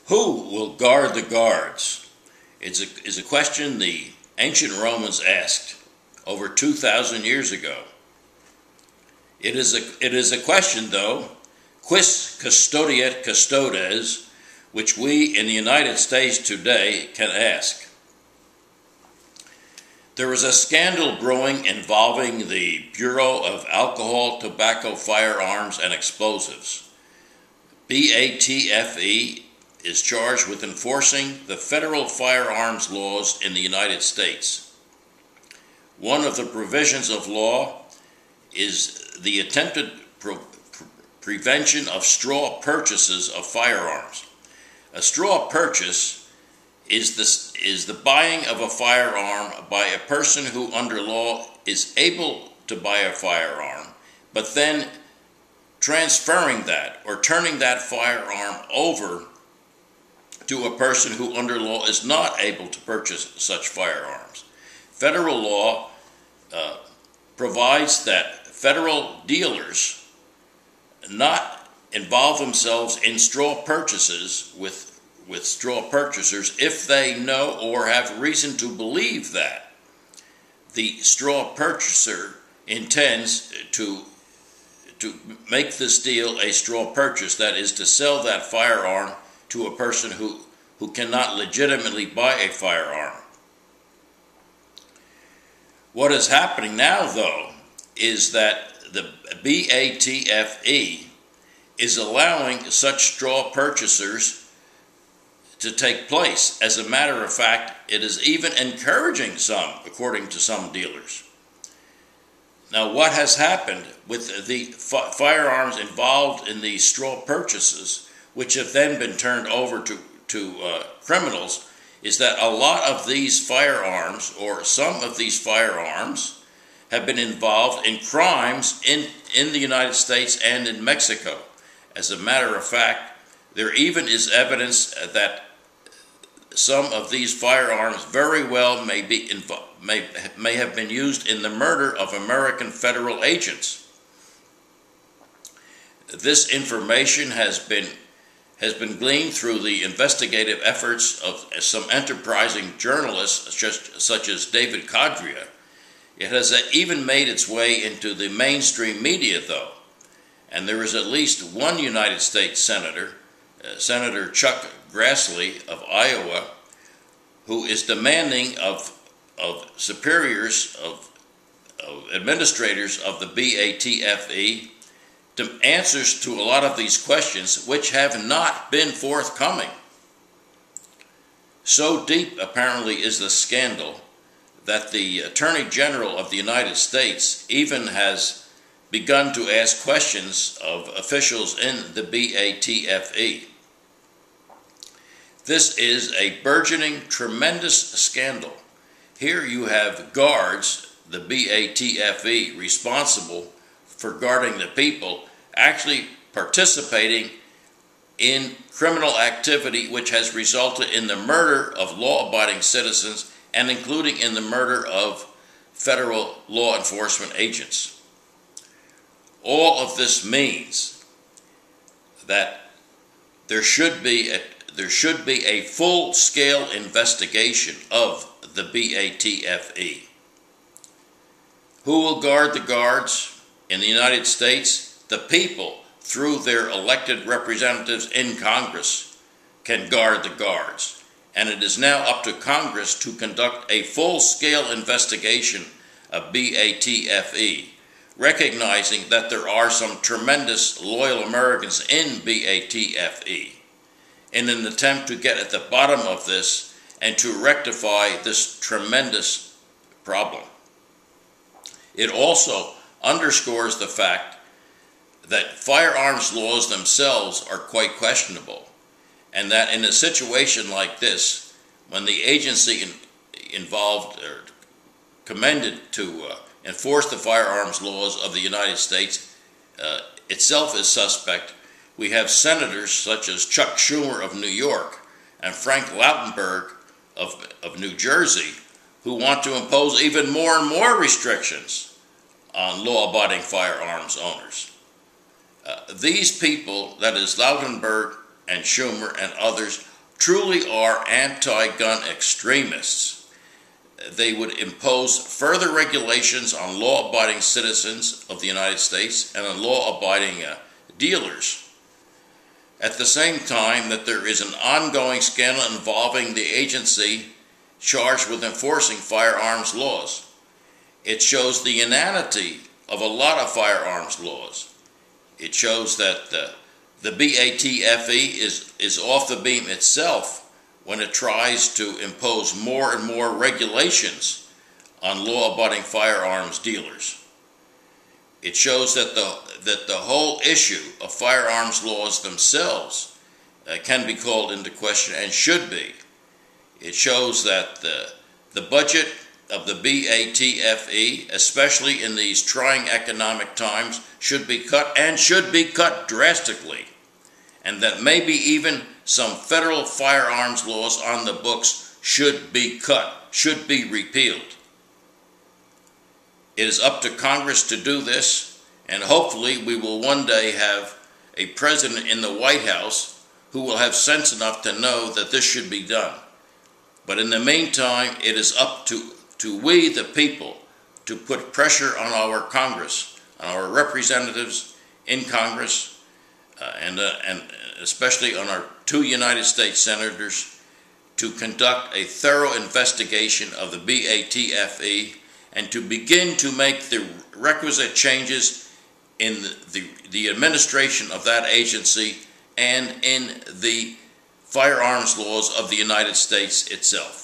Who will guard the guards? Is a question the ancient Romans asked over 2,000 years ago. It is a question, though, quis custodiet custodes, which we in the United States today can ask. There is a scandal brewing involving the Bureau of Alcohol, Tobacco, Firearms and Explosives. BATFE is charged with enforcing the federal firearms laws in the United States. One of the provisions of law is the attempted prevention of straw purchases of firearms. A straw purchase is the buying of a firearm by a person who under law is able to buy a firearm, but then transferring that or turning that firearm over to a person who under law is not able to purchase such firearms. Federal law provides that federal dealers not involve themselves in straw purchases with straw purchasers if they know or have reason to believe that the straw purchaser intends to make this deal a straw purchase, that is, to sell that firearm to a person who cannot legitimately buy a firearm. What is happening now, though, is that the BATFE is allowing such straw purchasers to take place. As a matter of fact, it is even encouraging some, according to some dealers. Now, what has happened with the firearms involved in these straw purchases, which have then been turned over to criminals, is that a lot of these firearms, or some of these firearms, have been involved in crimes in the United States and in Mexico. As a matter of fact, there even is evidence that some of these firearms very well may have been used in the murder of American federal agents. This information has been gleaned through the investigative efforts of some enterprising journalists such as David Cadrea. It has even made its way into the mainstream media, though, and there is at least one United States senator, Senator Chuck Grassley of Iowa, who is demanding of superiors, of administrators of the BATFE, answers to a lot of these questions which have not been forthcoming. So deep, apparently, is the scandal that the Attorney General of the United States even has begun to ask questions of officials in the BATFE. This is a burgeoning, tremendous scandal. Here you have guards, the BATFE, responsible for guarding the people, actually participating in criminal activity which has resulted in the murder of law-abiding citizens and including in the murder of federal law enforcement agents. All of this means that there should be a full-scale investigation of the BATFE. Who will guard the guards? In the United States, the people, through their elected representatives in Congress, can guard the guards. And it is now up to Congress to conduct a full-scale investigation of BATFE, recognizing that there are some tremendous loyal Americans in BATFE, in an attempt to get at the bottom of this and to rectify this tremendous problem. It also underscores the fact that firearms laws themselves are quite questionable, and that in a situation like this, when the agency involved or commended to enforce the firearms laws of the United States itself is suspect, we have senators such as Chuck Schumer of New York and Frank Lautenberg of New Jersey who want to impose even more and more restrictions on law-abiding firearms owners. These people, that is Lautenberg and Schumer and others, truly are anti-gun extremists, they would impose further regulations on law-abiding citizens of the United States and on law-abiding dealers. At the same time that there is an ongoing scandal involving the agency charged with enforcing firearms laws. It shows the inanity of a lot of firearms laws. It shows that the BATFE is off the beam itself when it tries to impose more and more regulations on law-abiding firearms dealers. It shows that the whole issue of firearms laws themselves can be called into question and should be. It shows that the budget of the BATFE, especially in these trying economic times, should be cut, and should be cut drastically, and that maybe even some federal firearms laws on the books should be cut, should be repealed. It is up to Congress to do this, and hopefully we will one day have a president in the White House who will have sense enough to know that this should be done. But in the meantime, it is up to we, the people, to put pressure on our Congress, on our representatives in Congress, and especially on our 2 United States senators, to conduct a thorough investigation of the BATFE and to begin to make the requisite changes in the administration of that agency and in the firearms laws of the United States itself.